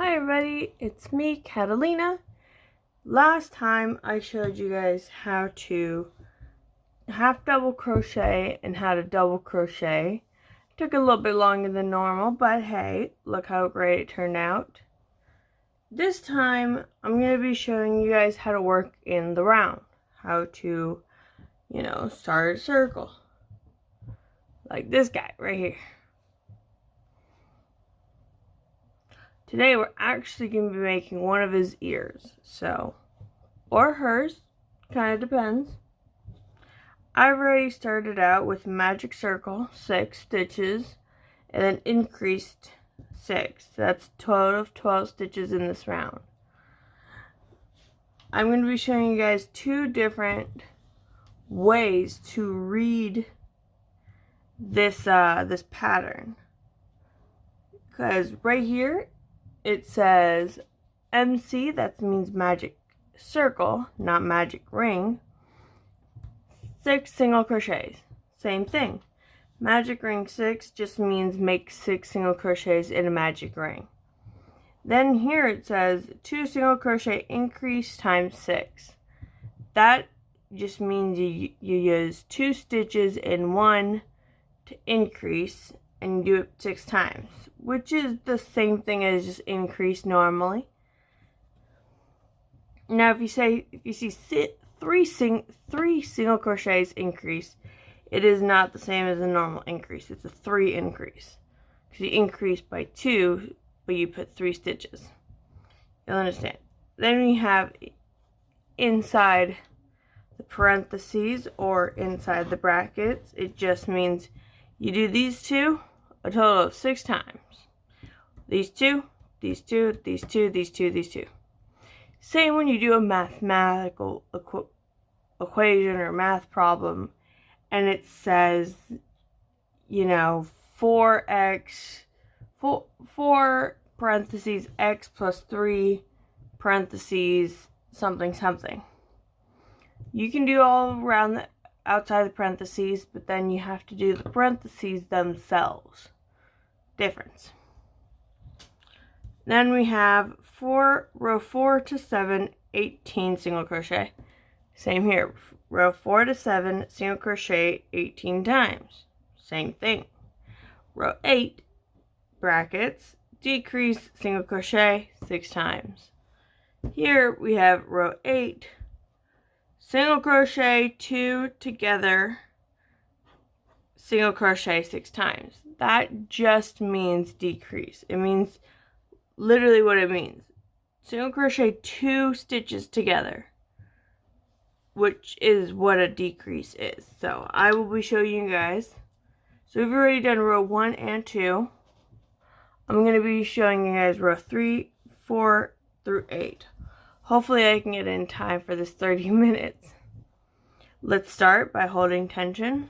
Hi everybody, it's me, Catalina. Last time I showed you guys how to half double crochet and how to double crochet. It took a little bit longer than normal, but hey, look how great it turned out. This time I'm going to be showing you guys how to work in the round. How to, start a circle. Like this guy right here. Today we're actually going to be making one of his ears, or hers, kind of depends. I've already started out with magic circle, 6 stitches, and then increased 6. That's a total of 12 stitches in this round. I'm going to be showing you guys 2 different ways to read this this pattern. Because right here it says MC, that means magic circle, not magic ring. 6 single crochets. Same thing. Magic ring 6 just means make 6 single crochets in a magic ring. Then here it says 2 single crochet increase times 6. That just means you use 2 stitches in one to increase, and you do it 6 times, which is the same thing as just increase normally. Now if you see 3 single crochets increase, it is not the same as a normal increase. It's a 3 increase. Because you increase by 2, but you put 3 stitches. You'll understand. Then we have inside the parentheses or inside the brackets. It just means you do these 2 a total of 6 times. These 2, these 2, these 2, these 2, these 2. Same when you do a mathematical equation or math problem, and it says, 4x, 4 parentheses x plus 3 parentheses something something. You can do all around the outside the parentheses, but then you have to do the parentheses themselves. Difference. Then we have row 4 to 7, 18 single crochet. Same here, row 4 to 7, single crochet 18 times. Same thing. Row 8, brackets, decrease, single crochet 6 times. Here we have row 8, single crochet 2 together, single crochet 6 times. That just means decrease. It means literally what it means. Single crochet 2 stitches together, which is what a decrease is. So I will be showing you guys. So we've already done row 1 and 2. I'm going to be showing you guys row 3, 4 through 8. Hopefully I can get in time for this 30 minutes. Let's start by holding tension.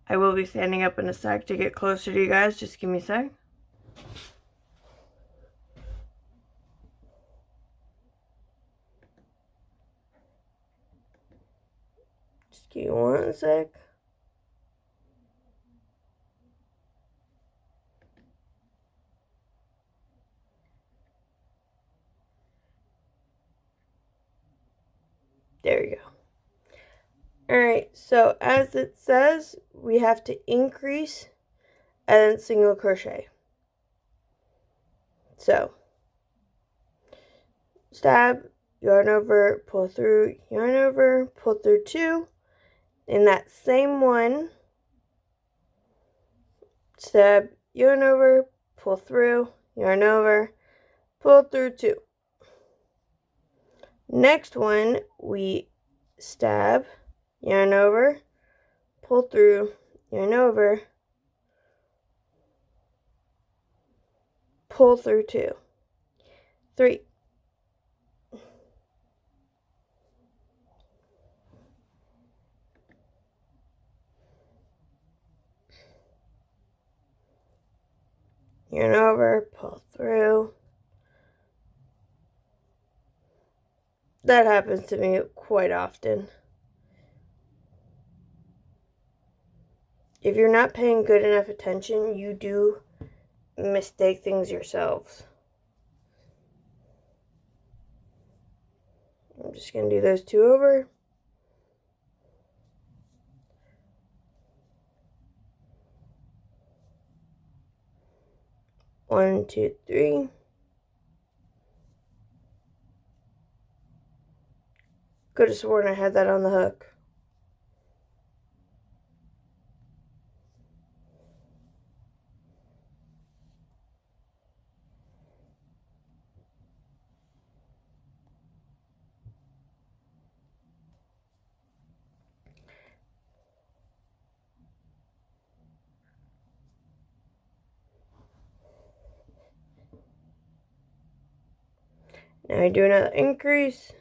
I will be standing up in a sec to get closer to you guys. Just give me a sec. Just give me 1 sec. There we go. Alright, so as it says, we have to increase and then single crochet. So, stab, yarn over, pull through, yarn over, pull through 2. In that same one, stab, yarn over, pull through, yarn over, pull through 2. Next one, we stab, yarn over, pull through, yarn over, pull through 2. 3. Yarn over, pull through. That happens to me quite often. if you're not paying good enough attention, you do mistake things yourselves. I'm just going to do those 2 over. One, two, three. Could have sworn I had that on the hook. Now I do another increase.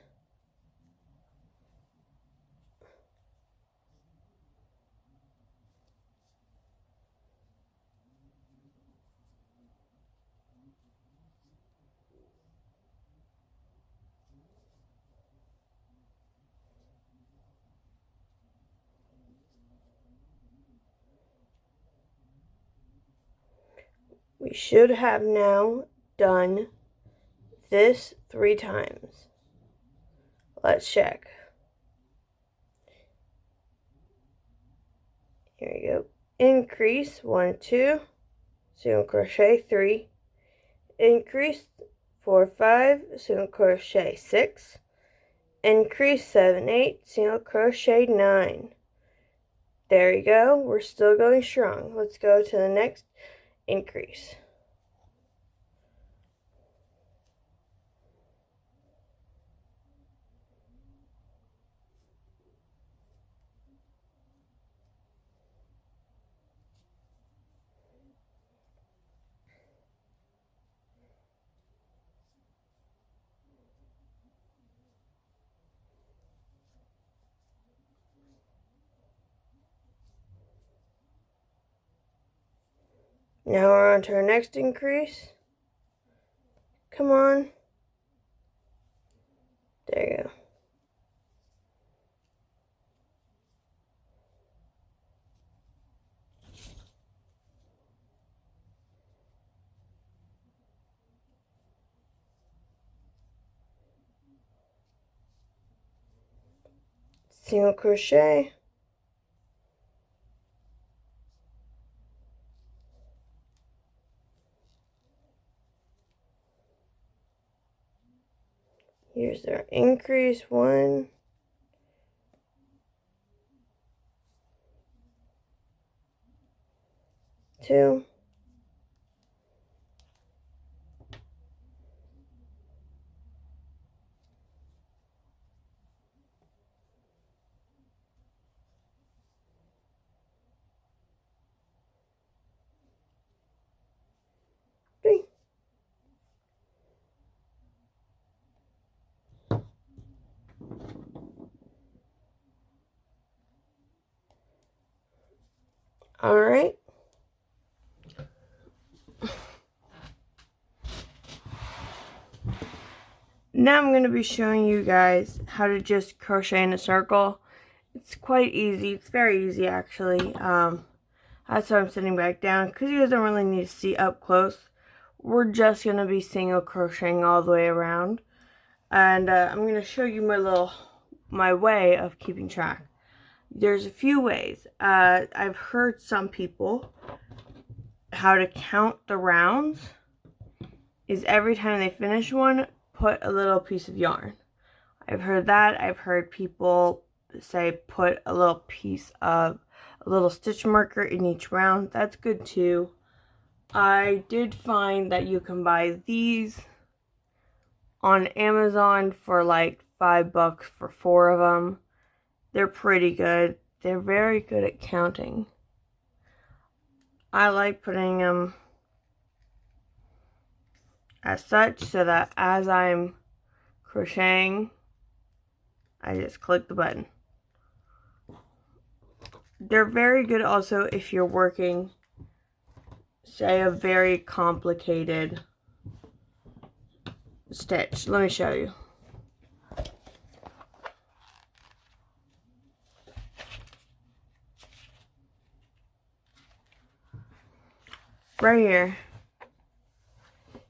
We should have now done this 3 times. Let's check. Here we go. Increase 1, 2, single crochet 3, increase 4, 5, single crochet 6, increase 7, 8, single crochet 9. There you go. We're still going strong. Let's go to the next increase. Now we're on to our next increase. Come on. There you go. Single crochet. Here's our increase. 1, 2, 3. All right. Now I'm going to be showing you guys how to just crochet in a circle. It's quite easy. It's very easy actually. That's why I'm sitting back down because you guys don't really need to see up close. We're just going to be single crocheting all the way around. And I'm going to show you my way of keeping track. There's a few ways. I've heard some people how to count the rounds is every time they finish one, put a little piece of yarn. I've heard that. I've heard people say put a little stitch marker in each round. That's good too. I did find that you can buy these on Amazon for like $5 for 4 of them. They're pretty good. They're very good at counting. I like putting them as such so that as I'm crocheting, I just click the button. They're very good also if you're working, say, a very complicated stitch. Let me show you. right here,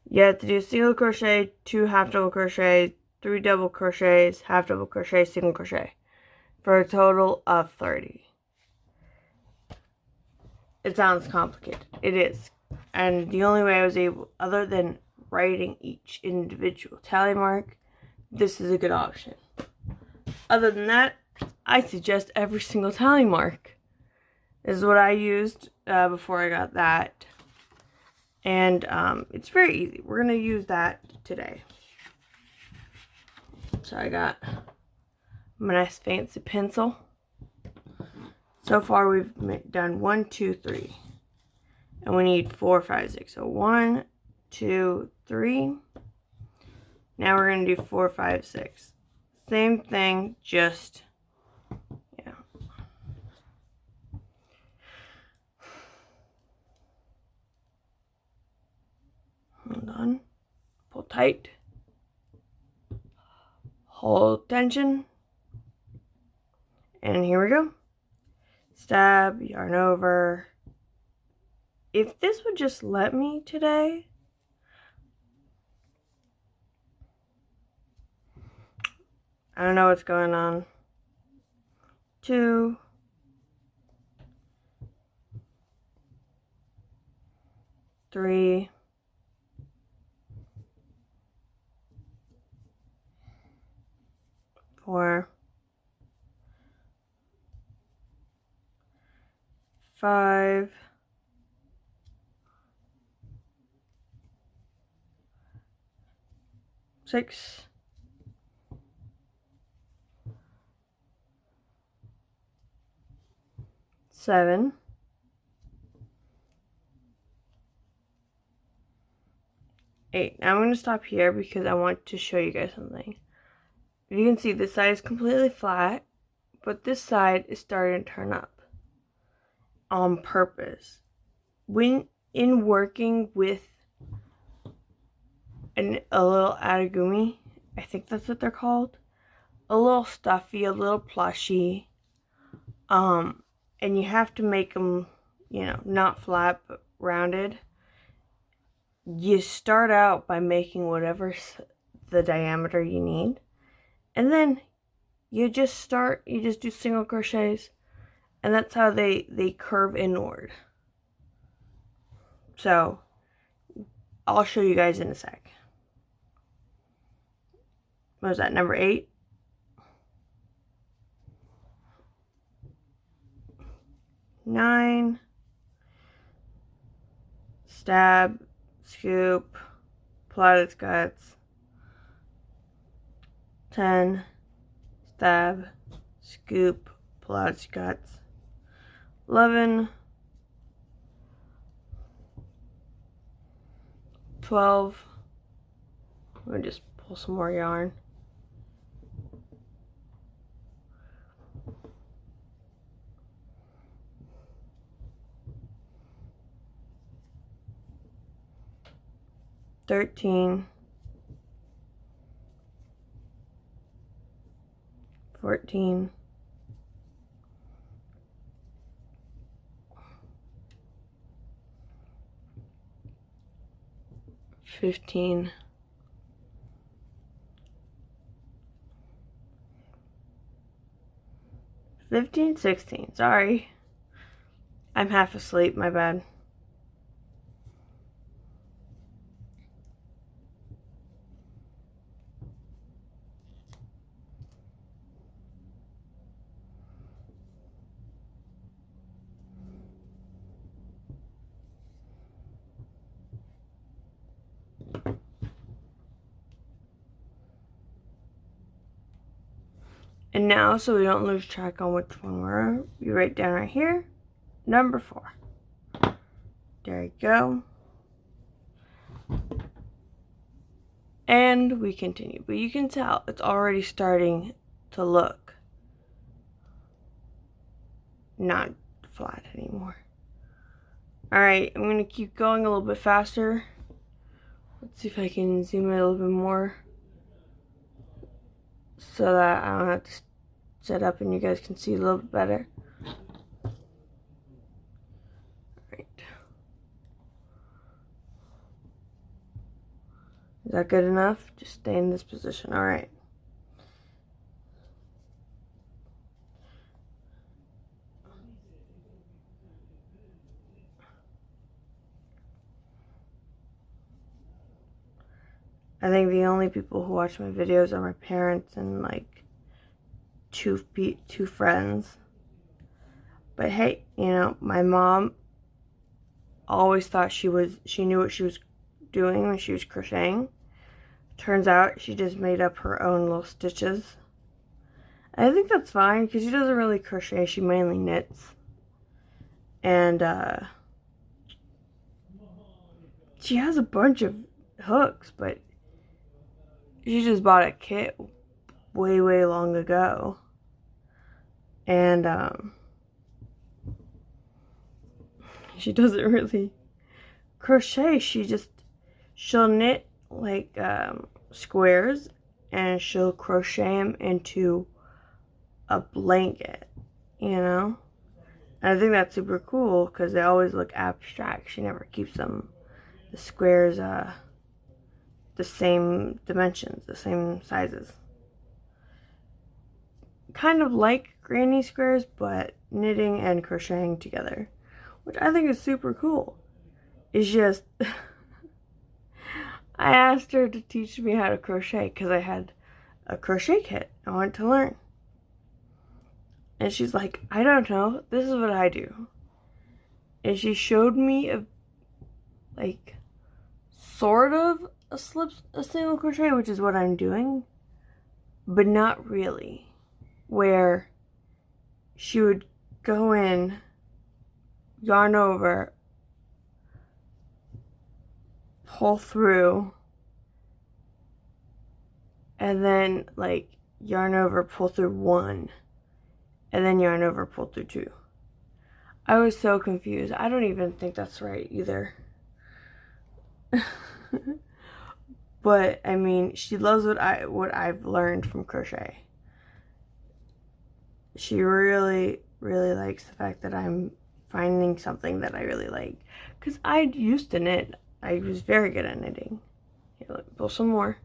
you have to do single crochet, 2 half double crochets, 3 double crochets, half double crochet, single crochet, for a total of 30. It sounds complicated. It is. And the only way I was able, other than writing each individual tally mark, this is a good option. Other than that, I suggest every single tally mark. This is what I used before I got that. And it's very easy. We're going to use that today. So I got my nice fancy pencil. So far we've done 1, 2, 3. And we need 4, 5, 6. So 1, 2, 3. Now we're going to do 4, 5, 6. Same thing, just, yeah. Hold on. Pull tight. Hold tension. And here we go. Stab, yarn over. If this would just let me today, I don't know what's going on. 2, 3, 4, 5, 6, 7, 8. Now I'm going to stop here because I want to show you guys something. You can see this side is completely flat, but this side is starting to turn up on purpose. When in working with a little adagumi, I think that's what they're called, a little stuffy, a little plushy, and you have to make them, you know, not flat but rounded. You start out by making whatever the diameter you need, and then you just do single crochets, and that's how they curve inward. So I'll show you guys in a sec. What was that, number 8? 9, stab, scoop, pull out its guts. 10, stab, scoop, pull out its guts. 11, 12, let me just pull some more yarn. 13, 14, 15, 16. Sorry. I'm half asleep, my bad. And now, so we don't lose track on which one we're, you write down right here, number 4. There you go. And we continue. But you can tell it's already starting to look not flat anymore. Alright, I'm going to keep going a little bit faster. Let's see if I can zoom in a little bit more, so that I don't have to set up and you guys can see a little bit better. Right. that good enough? Just stay in this position. All right. I think the only people who watch my videos are my parents and like two friends. But hey, you know, my mom always thought she knew what she was doing when she was crocheting. Turns out she just made up her own little stitches. I think that's fine because she doesn't really crochet, she mainly knits. And she has a bunch of hooks, but she just bought a kit way long ago. And she doesn't really crochet. She'll knit like squares, and she'll crochet them into a blanket, you know? And I think that's super cool because they always look abstract. She never keeps the squares the same dimensions, the same sizes. Kind of like granny squares, but knitting and crocheting together, which I think is super cool. It's just I asked her to teach me how to crochet because I had a crochet kit I wanted to learn. And she's like, I don't know, this is what I do. And she showed me sort of a single crochet, which is what I'm doing, but not really. Where she would go in, yarn over, pull through, and then like yarn over, pull through one, and then yarn over, pull through two. I was so confused. I don't even think that's right either. But I mean, she loves what I've learned from crochet. She really likes the fact that I'm finding something that I really like. Because I used to knit. I was very good at knitting. Here, look, pull some more.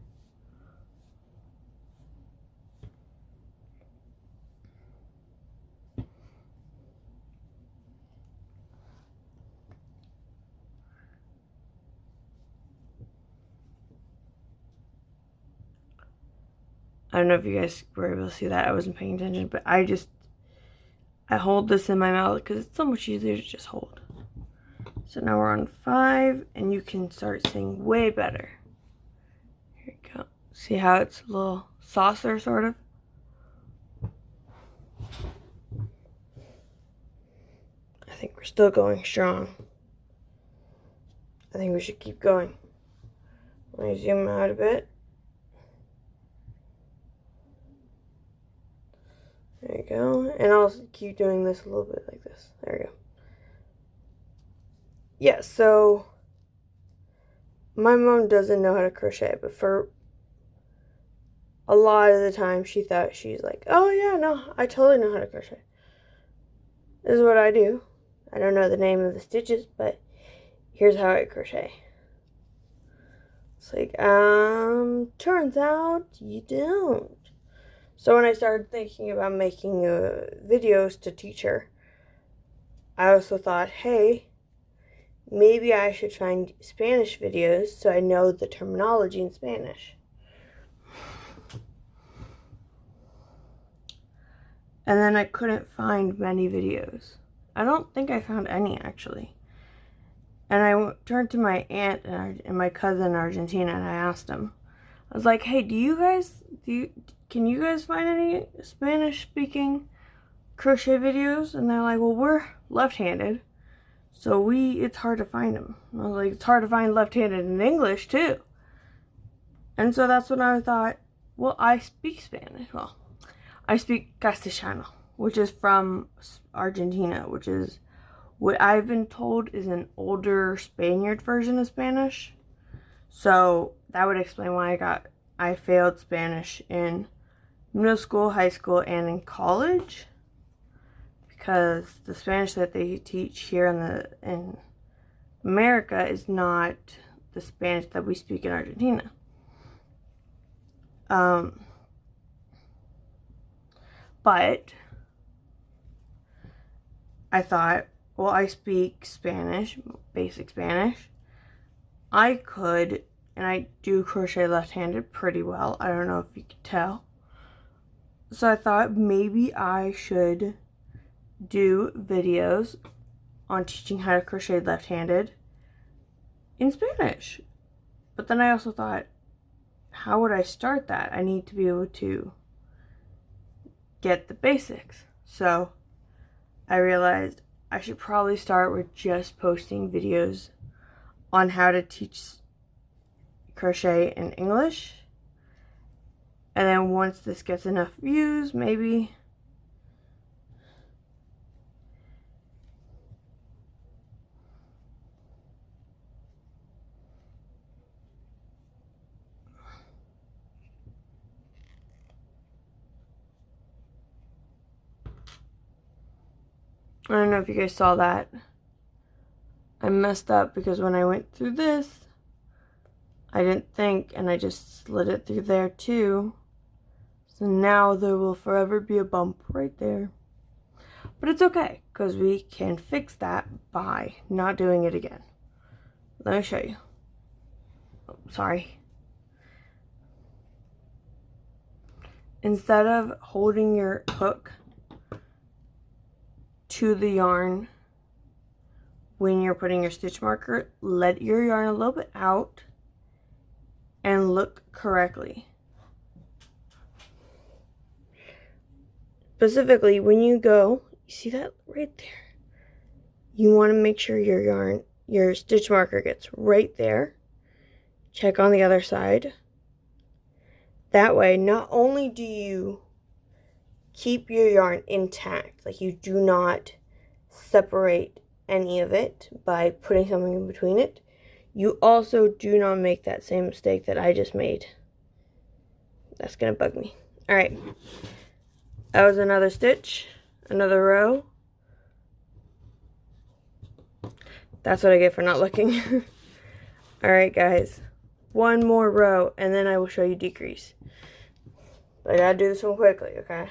I don't know if you guys were able to see that. I wasn't paying attention, but I hold this in my mouth because it's so much easier to just hold. So now we're on 5, and you can start seeing way better. Here you go. See how it's a little saucer, sort of? I think we're still going strong. I think we should keep going. Let me zoom out a bit. There you go. And I'll keep doing this a little bit like this. There we go. Yeah, so my mom doesn't know how to crochet, but for a lot of the time she thought she's like, oh yeah, no, I totally know how to crochet. This is what I do. I don't know the name of the stitches, but here's how I crochet. It's like, turns out you don't. So when I started thinking about making videos to teach her, I also thought, hey, maybe I should find Spanish videos so I know the terminology in Spanish. And then I couldn't find many videos. I don't think I found any, actually. And I turned to my aunt and my cousin in Argentina, and I asked them. I was like, hey, can you guys find any Spanish-speaking crochet videos? And they're like, well, we're left-handed, so it's hard to find them. And I was like, it's hard to find left-handed in English, too. And so that's when I thought, well, I speak Spanish. Well, I speak Castellano, which is from Argentina, which is what I've been told is an older Spaniard version of Spanish. So that would explain why I failed Spanish in middle school, high school, and in college. Because the Spanish that they teach here in America is not the Spanish that we speak in Argentina. But I thought, well, I speak Spanish, basic Spanish. I could, and I do crochet left-handed pretty well. I don't know if you could tell. So I thought maybe I should do videos on teaching how to crochet left-handed in Spanish. But then I also thought, how would I start that? I need to be able to get the basics. So I realized I should probably start with just posting videos on how to teach crochet in English. And then once this gets enough views, maybe I don't know if you guys saw that. I messed up because when I went through this, I didn't think, and I just slid it through there too. So now there will forever be a bump right there. But it's okay, because we can fix that by not doing it again. Let me show you. Oh, sorry. Instead of holding your hook to the yarn when you're putting your stitch marker, let your yarn a little bit out and look correctly. Specifically, when you go, you see that right there? You want to make sure your stitch marker gets right there. Check on the other side. That way, not only do you keep your yarn intact, like you do not separate any of it by putting something in between it, you also do not make that same mistake that I just made. That's gonna bug me. All right, that was another stitch, another row. That's what I get for not looking. All right, guys, one more row and then I will show you decrease. But I gotta do this one quickly, okay?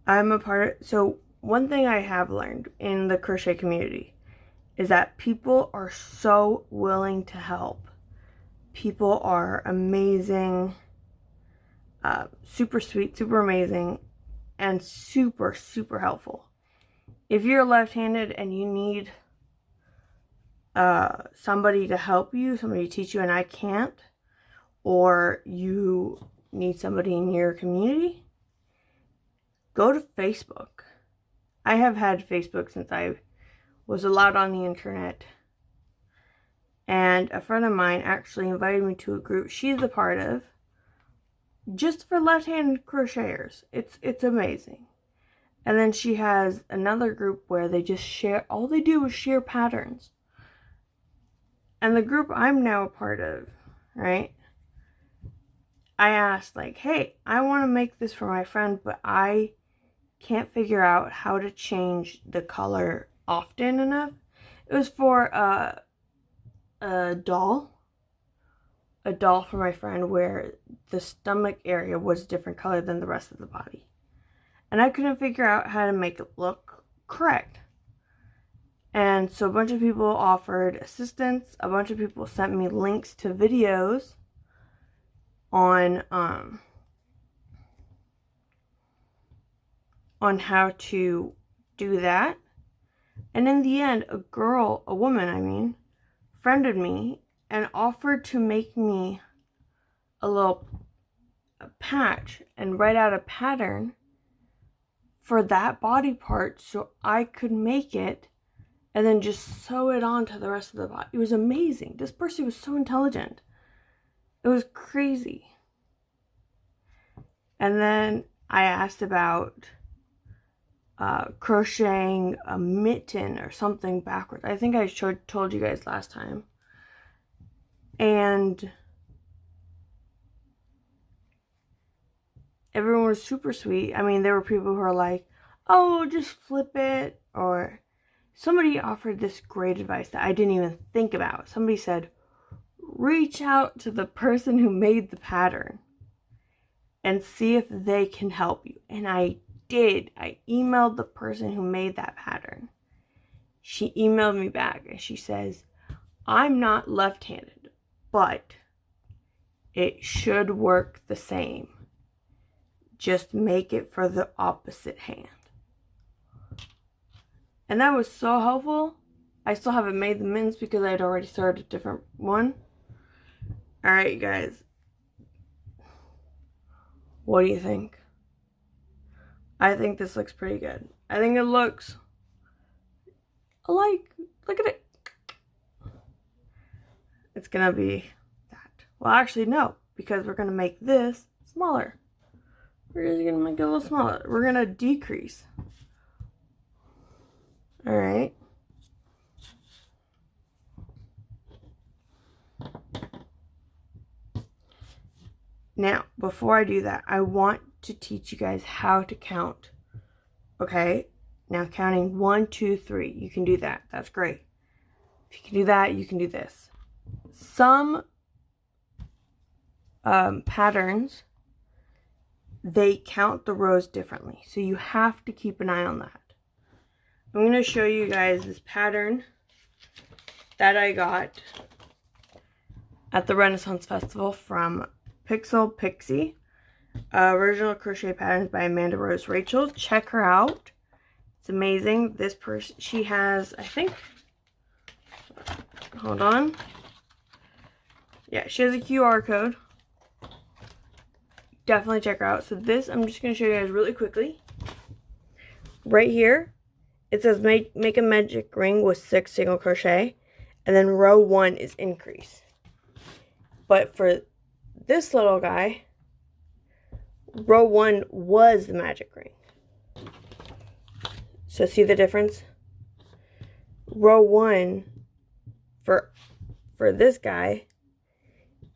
I'm a part of, so one thing I have learned in the crochet community is that people are so willing to help. People are amazing, super sweet, super amazing, and super, super helpful. If you're left-handed and you need somebody to help you, somebody to teach you, and I can't, or you need somebody in your community, go to Facebook. I have had Facebook since I was allowed on the internet. And a friend of mine actually invited me to a group she's a part of just for left-handed crocheters. It's amazing. And then she has another group where they just share, all they do is share patterns. And the group I'm now a part of, right? I asked like, hey, I want to make this for my friend, but I can't figure out how to change the color often enough. It was for a doll for my friend where the stomach area was a different color than the rest of the body. And I couldn't figure out how to make it look correct. And so a bunch of people offered assistance. A bunch of people sent me links to videos on how to do that. And in the end, a woman, friended me and offered to make me a patch and write out a pattern for that body part so I could make it and then just sew it onto the rest of the body. It was amazing. This person was so intelligent. It was crazy. And then I asked about crocheting a mitten or something backwards. I think I told you guys last time. And everyone was super sweet. I mean, there were people who were like, oh, just flip it. Or somebody offered this great advice that I didn't even think about. Somebody said, reach out to the person who made the pattern and see if they can help you. And I did. I emailed the person who made that pattern. She emailed me back and she says, I'm not left-handed, but it should work the same. Just make it for the opposite hand. And that was so helpful. I still haven't made the mittens because I had already started a different one. Alright, you guys. What do you think? I think this looks pretty good. I think it looks like, look at it. It's gonna be that. Well, actually, no, because we're gonna make this smaller. We're just gonna make it a little smaller. We're gonna decrease. Alright. Now, before I do that, I want to teach you guys how to count. Okay? Now, counting 1, 2, 3. You can do that. That's great. If you can do that, you can do this. Some patterns, they count the rows differently. So you have to keep an eye on that. I'm going to show you guys this pattern that I got at the Renaissance Festival from Pixel Pixie. Original crochet patterns by Amanda Rose Rachel. Check her out. It's amazing. This person, she has, I think, hold on. Yeah, she has a QR code. Definitely check her out. So this, I'm just going to show you guys really quickly. Right here, it says make a magic ring with 6 single crochet. And then row 1 is increase. But for this little guy, row 1 was the magic ring. So see the difference? Row 1 for this guy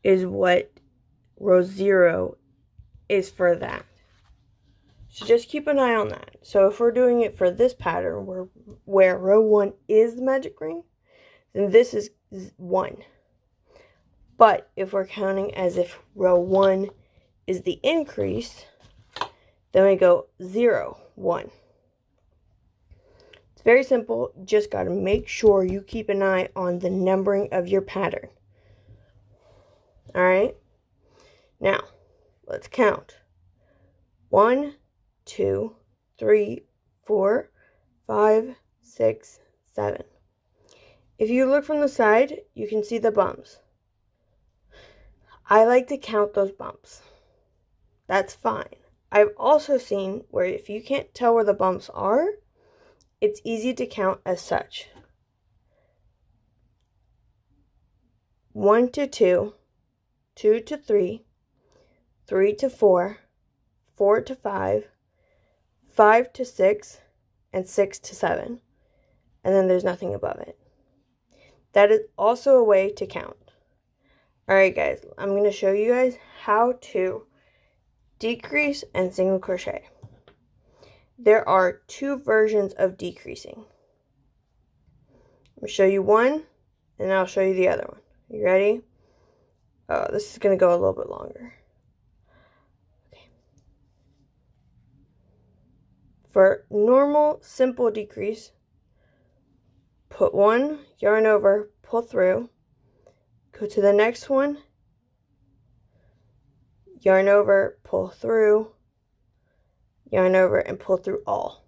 is what row 0 is for that. So just keep an eye on that. So if we're doing it for this pattern where row 1 is the magic ring, then this is 1. But if we're counting as if row 1 is the increase, then we go 0, 1. It's very simple. Just got to make sure you keep an eye on the numbering of your pattern. Alright? Now, let's count. 1, 2, 3, 4, 5, 6, 7. If you look from the side, you can see the bumps. I like to count those bumps. That's fine. I've also seen where if you can't tell where the bumps are, it's easy to count as such. 1 to 2, 2 to 3, 3 to 4, 4 to 5, 5 to 6, and 6 to 7. And then there's nothing above it. That is also a way to count. Alright guys, I'm going to show you guys how to decrease and single crochet. There are 2 versions of decreasing. I'm going to show you one, and I'll show you the other one. You ready? Oh, this is going to go a little bit longer. Okay. For normal, simple decrease, put 1 yarn over, pull through, go to the next one, yarn over, pull through, yarn over, and pull through all.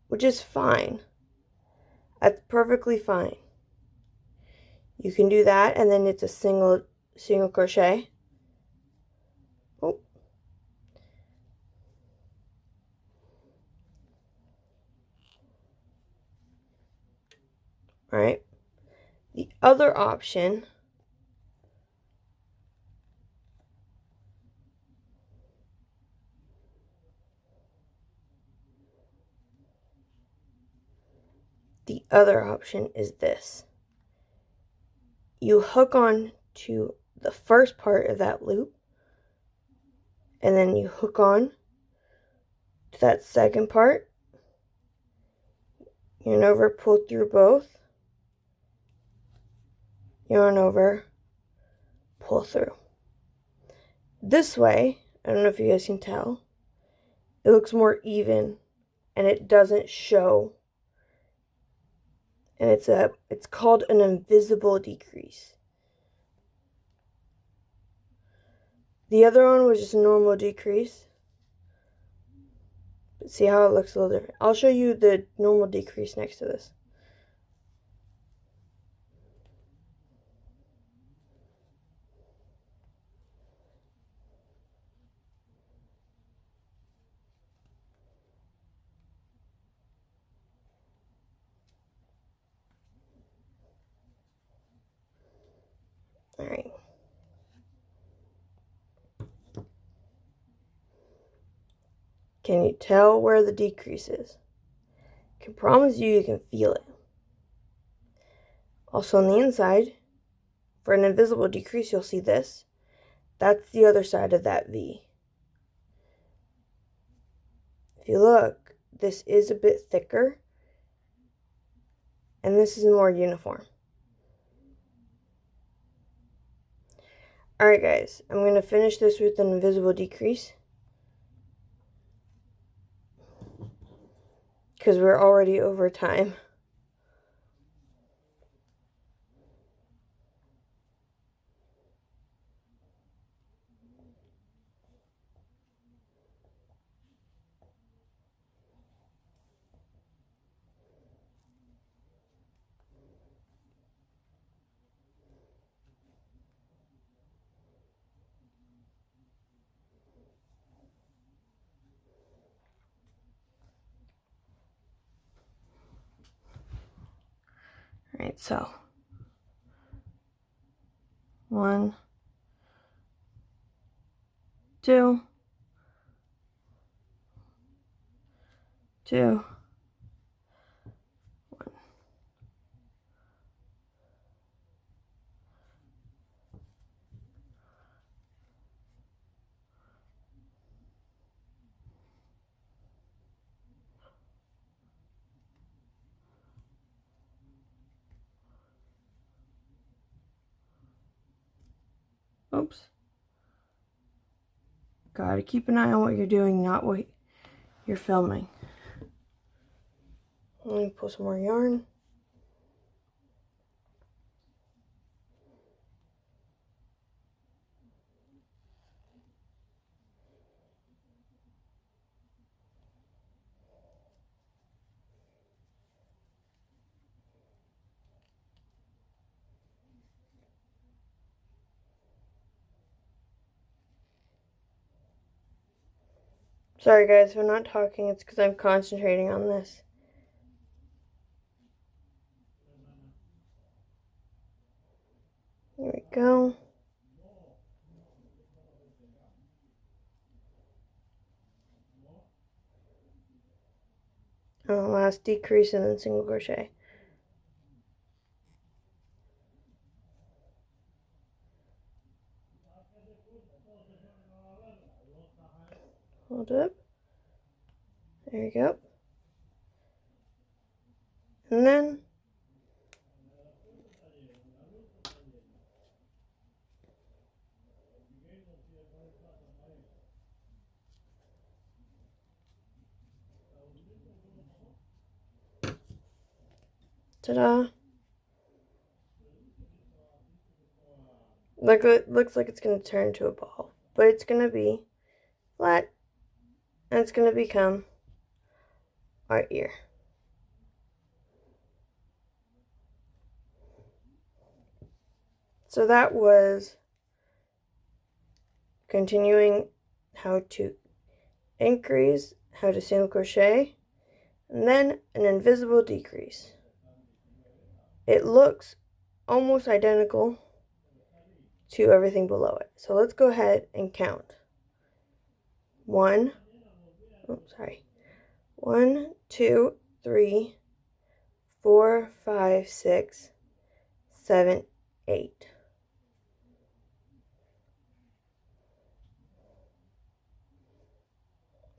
Which is fine. That's perfectly fine. You can do that, and then it's a single crochet. Oh. Alright. The other option is this. You hook on to the first part of that loop, and then you hook on to that second part, yarn over, pull through both, yarn over, pull through. This way, I don't know if you guys can tell, it looks more even and it doesn't show. And it's called an invisible decrease. The other one was just a normal decrease. But see how it looks a little different. I'll show you the normal decrease next to this. Alright. Can you tell where the decrease is? I can promise you can feel it. Also on the inside, for an invisible decrease, you'll see this. That's the other side of that V. If you look, this is a bit thicker, and this is more uniform. Alright guys, I'm going to finish this with an invisible decrease, because we're already over time. Alright, so 1, 2, 2, 1. Oops. Gotta keep an eye on what you're doing, not what you're filming. Let me pull some more yarn. Sorry guys, if I'm not talking, it's because I'm concentrating on this. Here we go. Last decrease and then single crochet. Hold up. There you go. And then ta-da. Looks like it's going to turn into a ball, but it's going to be flat, and it's going to become our ear. So that was continuing how to increase, how to single crochet, and then an invisible decrease. It looks almost identical to everything below it. So let's go ahead and count. 1, 2, 3, 4, 5, 6, 7, 8.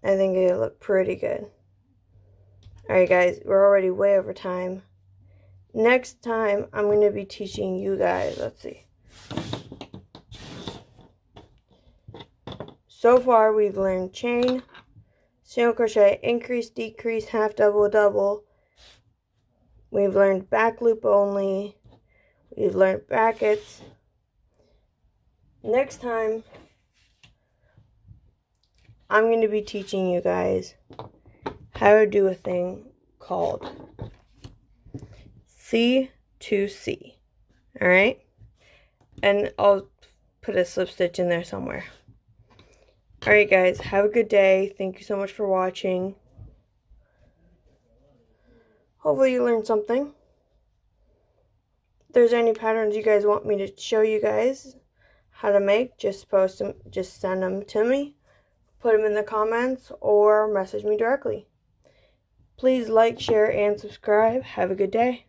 I think it'll look pretty good. Alright guys, we're already way over time. Next time, I'm going to be teaching you guys, let's see. So far, we've learned chain, single crochet, increase, decrease, half double, double. We've learned back loop only. We've learned brackets. Next time, I'm going to be teaching you guys how to do a thing called C to C. Alright? And I'll put a slip stitch in there somewhere. Alright guys, have a good day. Thank you so much for watching. Hopefully you learned something. If there's any patterns you guys want me to show you guys how to make, just post them, just send them to me. Put them in the comments or message me directly. Please like, share, and subscribe. Have a good day.